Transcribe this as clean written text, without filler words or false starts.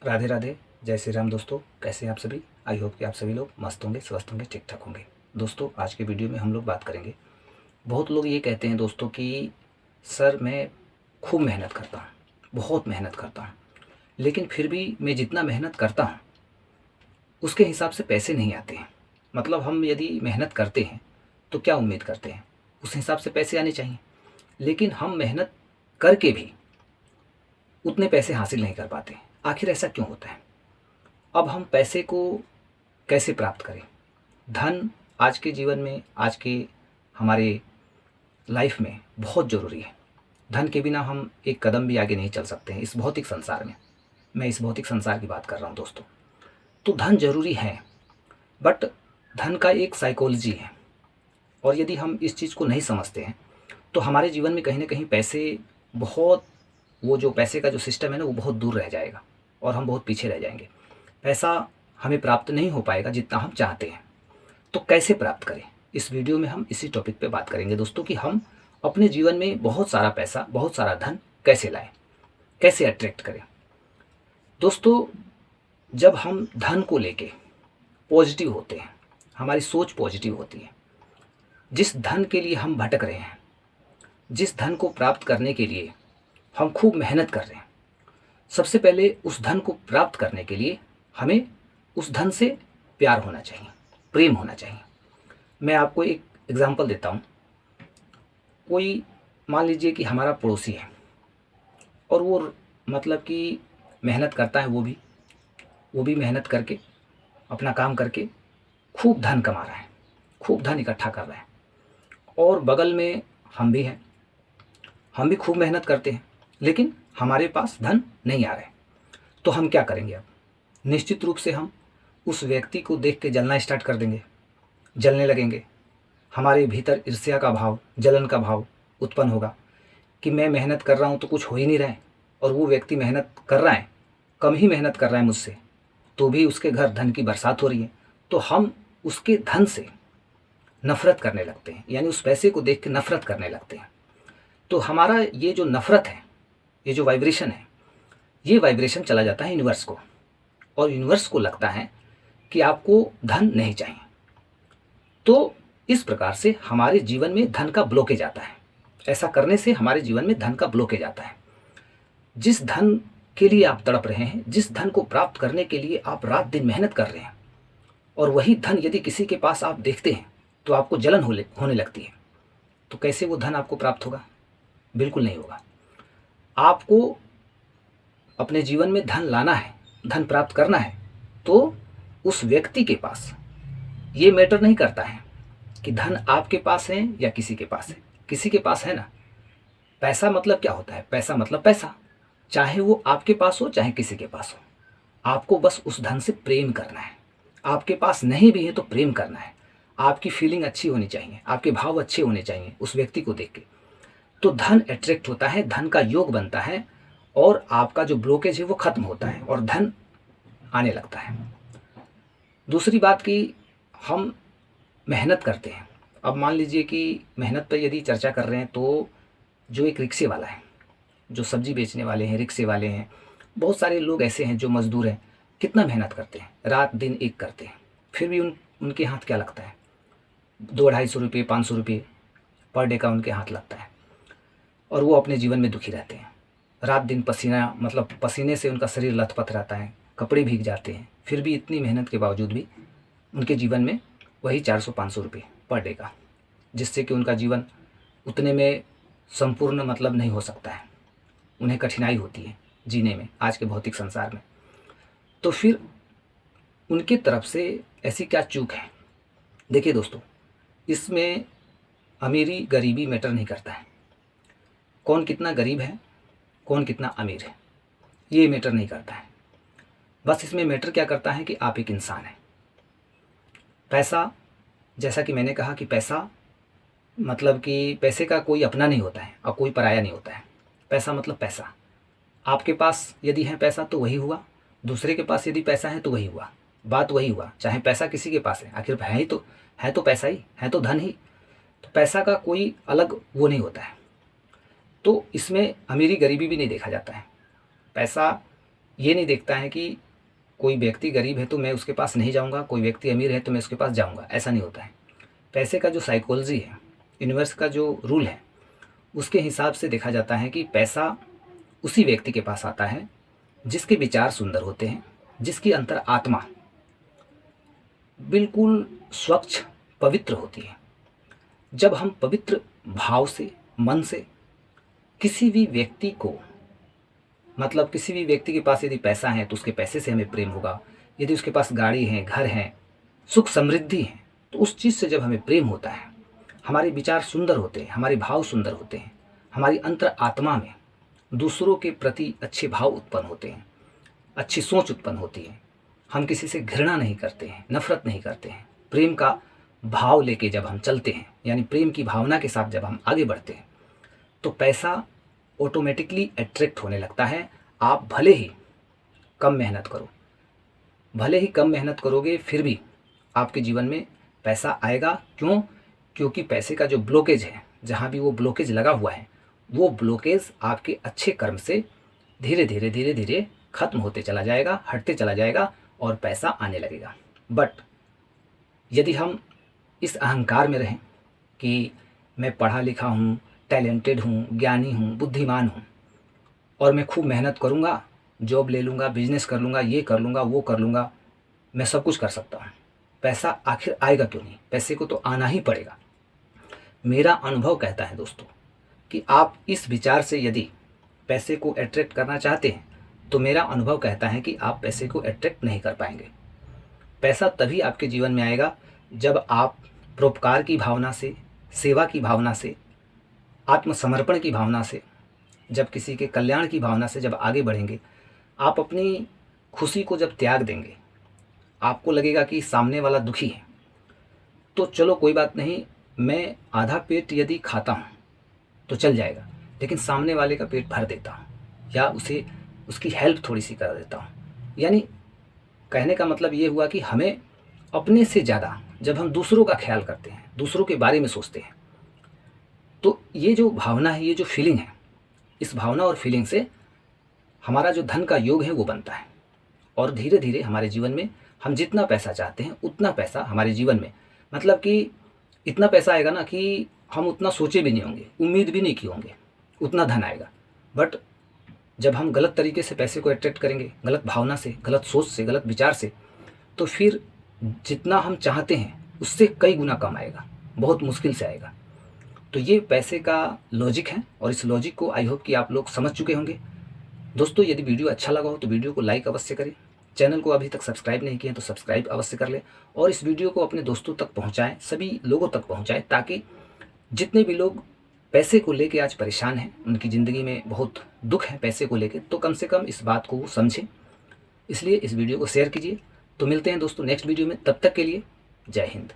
राधे राधे, जय श्री राम। दोस्तों, कैसे हैं आप सभी? आई होप कि आप सभी लोग मस्त होंगे, स्वस्थ होंगे, ठीक ठाक होंगे। दोस्तों, आज के वीडियो में हम लोग बात करेंगे। बहुत लोग ये कहते हैं दोस्तों कि सर मैं खूब मेहनत करता हूँ, बहुत मेहनत करता हूँ, लेकिन फिर भी मैं जितना मेहनत करता हूँ उसके हिसाब से पैसे नहीं आते हैं। मतलब हम यदि मेहनत करते हैं तो क्या उम्मीद करते हैं? उस हिसाब से पैसे आने चाहिए, लेकिन हम मेहनत करके भी उतने पैसे हासिल नहीं कर पाते। आखिर ऐसा क्यों होता है? अब हम पैसे को कैसे प्राप्त करें? धन आज के जीवन में, आज के हमारे लाइफ में बहुत ज़रूरी है। धन के बिना हम एक कदम भी आगे नहीं चल सकते हैं इस भौतिक संसार में। मैं इस भौतिक संसार की बात कर रहा हूँ दोस्तों। तो धन जरूरी है, बट धन का एक साइकोलॉजी है, और यदि हम इस चीज़ को नहीं समझते हैं तो हमारे जीवन में कहीं ना कहीं पैसे बहुत, वो जो पैसे का जो सिस्टम है ना, वो बहुत दूर रह जाएगा और हम बहुत पीछे रह जाएंगे। पैसा हमें प्राप्त नहीं हो पाएगा जितना हम चाहते हैं। तो कैसे प्राप्त करें? इस वीडियो में हम इसी टॉपिक पे बात करेंगे दोस्तों, कि हम अपने जीवन में बहुत सारा पैसा, बहुत सारा धन कैसे लाएं, कैसे अट्रैक्ट करें। दोस्तों, जब हम धन को लेके पॉजिटिव होते हैं, हमारी सोच पॉजिटिव होती है, जिस धन के लिए हम भटक रहे हैं, जिस धन को प्राप्त करने के लिए हम खूब मेहनत कर रहे हैं, सबसे पहले उस धन को प्राप्त करने के लिए हमें उस धन से प्यार होना चाहिए, प्रेम होना चाहिए। मैं आपको एक एग्जांपल देता हूँ। कोई, मान लीजिए कि हमारा पड़ोसी है और वो मतलब कि मेहनत करता है, वो भी मेहनत करके, अपना काम करके खूब धन कमा रहा है, खूब धन इकट्ठा कर रहा है। और बगल में हम भी हैं, हम भी खूब मेहनत करते हैं, लेकिन हमारे पास धन नहीं आ रहा है। तो हम क्या करेंगे? अब निश्चित रूप से हम उस व्यक्ति को देख के जलना स्टार्ट कर देंगे, जलने लगेंगे। हमारे भीतर ईर्ष्या का भाव, जलन का भाव उत्पन्न होगा कि मैं मेहनत कर रहा हूँ तो कुछ हो ही नहीं रहा है, और वो व्यक्ति मेहनत कर रहा है, कम ही मेहनत कर रहा है मुझसे, तो भी उसके घर धन की बरसात हो रही है। तो हम उसके धन से नफरत करने लगते हैं, यानी उस पैसे को देख के नफरत करने लगते हैं। तो हमारा ये जो नफरत है, ये जो वाइब्रेशन है, ये वाइब्रेशन चला जाता है यूनिवर्स को, और यूनिवर्स को लगता है कि आपको धन नहीं चाहिए। तो इस प्रकार से हमारे जीवन में धन का ब्लॉकेज आता है। ऐसा करने से हमारे जीवन में धन का ब्लॉकेज आता है। जिस धन के लिए आप तड़प रहे हैं, जिस धन को प्राप्त करने के लिए आप रात दिन मेहनत कर रहे हैं, और वही धन यदि किसी के पास आप देखते हैं तो आपको जलन होने लगती है। तो कैसे वो धन आपको प्राप्त होगा? बिल्कुल नहीं होगा। आपको अपने जीवन में धन लाना है, धन प्राप्त करना है, तो उस व्यक्ति के पास ये मैटर नहीं करता है कि धन आपके पास है या किसी के पास है। किसी के पास है ना। पैसा मतलब क्या होता है? पैसा मतलब पैसा, चाहे वो आपके पास हो चाहे किसी के पास हो। आपको बस उस धन से प्रेम करना है। आपके पास नहीं भी है तो प्रेम करना है। आपकी फीलिंग अच्छी होनी चाहिए, आपके भाव अच्छे होने चाहिए उस व्यक्ति को देख के। तो धन अट्रैक्ट होता है, धन का योग बनता है, और आपका जो ब्लॉकेज है वो खत्म होता है और धन आने लगता है। दूसरी बात कि हम मेहनत करते हैं। अब मान लीजिए कि मेहनत पर यदि चर्चा कर रहे हैं, तो जो एक रिक्शे वाला है, जो सब्जी बेचने वाले हैं, रिक्शे वाले हैं, बहुत सारे लोग ऐसे हैं जो मजदूर हैं, कितना मेहनत करते हैं, रात दिन एक करते हैं, फिर भी उनके हाथ क्या लगता है? 200-250 रुपये, 500 रुपये पर डे का उनके हाथ लगता है, और वो अपने जीवन में दुखी रहते हैं। रात दिन पसीना, मतलब पसीने से उनका शरीर लथपथ रहता है, कपड़े भीग जाते हैं, फिर भी इतनी मेहनत के बावजूद भी उनके जीवन में वही 400-500 रुपये पर डे का, जिससे कि उनका जीवन उतने में संपूर्ण मतलब नहीं हो सकता है। उन्हें कठिनाई होती है जीने में आज के भौतिक संसार में। तो फिर उनकी तरफ से ऐसी क्या चूक है? देखिए दोस्तों, इसमें अमीरी गरीबी मैटर नहीं करता है। कौन कितना गरीब है, कौन कितना अमीर है, ये मैटर नहीं करता है। बस इसमें मैटर क्या करता है कि आप एक इंसान हैं। पैसा, जैसा कि मैंने कहा कि पैसा मतलब कि पैसे का कोई अपना नहीं होता है और कोई पराया नहीं होता है। पैसा मतलब पैसा। आपके पास यदि है पैसा तो वही हुआ, दूसरे के पास यदि पैसा है तो वही हुआ, बात वही हुआ। चाहे पैसा किसी के पास है, आखिर है तो पैसा ही है, तो धन ही। तो पैसा का कोई अलग वो नहीं होता है। तो इसमें अमीरी गरीबी भी नहीं देखा जाता है। पैसा ये नहीं देखता है कि कोई व्यक्ति गरीब है तो मैं उसके पास नहीं जाऊंगा, कोई व्यक्ति अमीर है तो मैं उसके पास जाऊंगा, ऐसा नहीं होता है। पैसे का जो साइकोलॉजी है, यूनिवर्स का जो रूल है, उसके हिसाब से देखा जाता है कि पैसा उसी व्यक्ति के पास आता है जिसके विचार सुंदर होते हैं, जिसकी अंतर आत्मा बिल्कुल स्वच्छ पवित्र होती है। जब हम पवित्र भाव से, मन से किसी भी व्यक्ति को, मतलब किसी भी व्यक्ति के पास यदि पैसा है तो उसके पैसे से हमें प्रेम होगा, यदि उसके पास गाड़ी है, घर है, सुख समृद्धि है, तो उस चीज़ से जब हमें प्रेम होता है, हमारे विचार सुंदर होते हैं, हमारे भाव सुंदर होते हैं, हमारी अंतर आत्मा में दूसरों के प्रति अच्छे भाव उत्पन्न होते हैं, अच्छी सोच उत्पन्न होती है, हम किसी से घृणा नहीं करते हैं, नफरत नहीं करते हैं, प्रेम का भाव लेके जब हम चलते हैं, यानी प्रेम की भावना के साथ जब हम आगे बढ़ते हैं, तो पैसा ऑटोमेटिकली अट्रैक्ट होने लगता है। आप भले ही कम मेहनत करो, भले ही कम मेहनत करोगे, फिर भी आपके जीवन में पैसा आएगा। क्यों? क्योंकि पैसे का जो ब्लॉकेज है, जहाँ भी वो ब्लॉकेज लगा हुआ है, वो ब्लॉकेज आपके अच्छे कर्म से धीरे धीरे धीरे धीरे खत्म होते चला जाएगा, हटते चला जाएगा और पैसा आने लगेगा। बट यदि हम इस अहंकार में रहें कि मैं पढ़ा लिखा हूँ, टैलेंटेड हूँ, ज्ञानी हूँ, बुद्धिमान हूँ और मैं खूब मेहनत करूँगा, जॉब ले लूँगा, बिजनेस कर लूँगा, ये कर लूँगा, वो कर लूँगा, मैं सब कुछ कर सकता हूँ, पैसा आखिर आएगा क्यों नहीं? पैसे को तो आना ही पड़ेगा। मेरा अनुभव कहता है दोस्तों कि आप इस विचार से यदि पैसे को अट्रैक्ट करना चाहते हैं तो मेरा अनुभव कहता है कि आप पैसे को अट्रैक्ट नहीं कर पाएंगे। पैसा तभी आपके जीवन में आएगा जब आप परोपकार की भावना से, सेवा की भावना से, आत्मसमर्पण की भावना से, जब किसी के कल्याण की भावना से जब आगे बढ़ेंगे, आप अपनी खुशी को जब त्याग देंगे, आपको लगेगा कि सामने वाला दुखी है तो चलो कोई बात नहीं, मैं आधा पेट यदि खाता हूँ तो चल जाएगा, लेकिन सामने वाले का पेट भर देता हूँ या उसे उसकी हेल्प थोड़ी सी कर देता हूँ। यानी कहने का मतलब ये हुआ कि हमें अपने से ज़्यादा जब हम दूसरों का ख्याल करते हैं, दूसरों के बारे में सोचते हैं, तो ये जो भावना है, ये जो फीलिंग है, इस भावना और फीलिंग से हमारा जो धन का योग है वो बनता है और धीरे धीरे हमारे जीवन में हम जितना पैसा चाहते हैं उतना पैसा हमारे जीवन में, मतलब कि इतना पैसा आएगा ना कि हम उतना सोचे भी नहीं होंगे, उम्मीद भी नहीं किए होंगे, उतना धन आएगा। बट जब हम गलत तरीके से पैसे को अट्रैक्ट करेंगे, गलत भावना से, गलत सोच से, गलत विचार से, तो फिर जितना हम चाहते हैं उससे कई गुना कम आएगा, बहुत मुश्किल से आएगा। तो ये पैसे का लॉजिक है और इस लॉजिक को आई होप कि आप लोग समझ चुके होंगे। दोस्तों यदि वीडियो अच्छा लगा हो तो वीडियो को लाइक अवश्य करें, चैनल को अभी तक सब्सक्राइब नहीं किए हैं तो सब्सक्राइब अवश्य कर लें और इस वीडियो को अपने दोस्तों तक पहुंचाएं, सभी लोगों तक पहुंचाएं, ताकि जितने भी लोग पैसे को लेके आज परेशान हैं, उनकी ज़िंदगी में बहुत दुख है पैसे को लेके, तो कम से कम इस बात को वो समझें। इसलिए इस वीडियो को शेयर कीजिए। तो मिलते हैं दोस्तों नेक्स्ट वीडियो में, तब तक के लिए जय हिंद।